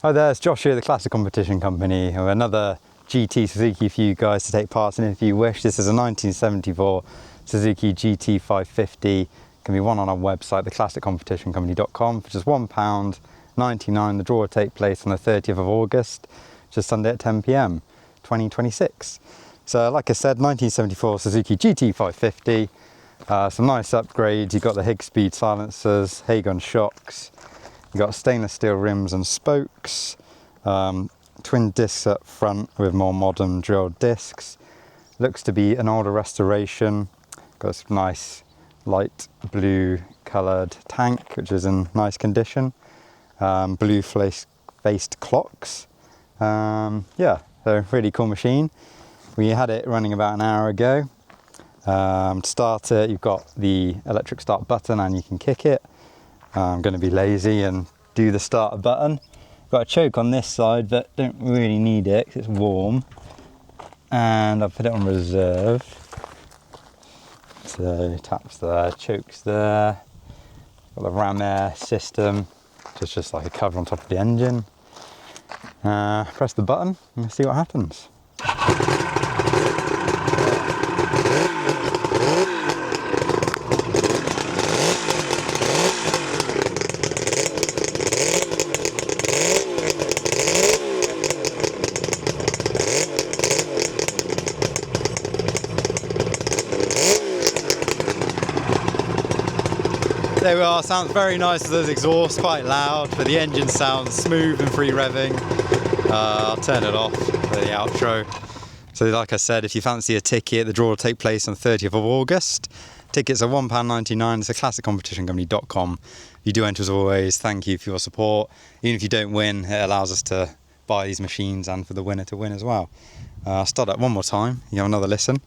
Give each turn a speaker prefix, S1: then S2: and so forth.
S1: Hi there, it's Josh here at the Classic Competition Company with another GT Suzuki for you guys to take part in if you wish. This is a 1974 Suzuki GT550. Can be won on our website, theclassiccompetitioncompany.com, for just £1.99. The draw will take place on the 30th of August, just Sunday at 10 PM, 2026. So like I said, 1974 Suzuki GT550. Some nice upgrades. You've got the Higgspeed silencers, Hagon shocks. You've got stainless steel rims and spokes, twin discs up front with more modern drilled discs. Looks to be an older restoration. Got this nice light blue coloured tank, which is in nice condition. Blue faced clocks. Yeah, so really cool machine. We had it running about an hour ago. To start it, you've got the electric start button and you can kick it. I'm going to be lazy and do the start button. Got a choke on this side, but don't really need it because it's warm. And I'll put it on reserve. So taps there, chokes there. Got the ram air system, which is just like a cover on top of the engine. Press the button and see what happens. There we are, sounds very nice with those exhausts, quite loud, but the engine sounds smooth and free revving. I'll turn it off for the outro. So like I said, if you fancy a ticket, the draw will take place on the 30th of August. Tickets are £1.99, it's theclassiccompetitioncompany.com. If you do enter as always, thank you for your support. Even if you don't win, it allows us to buy these machines and for the winner to win as well. I'll start that one more time, you have another listen.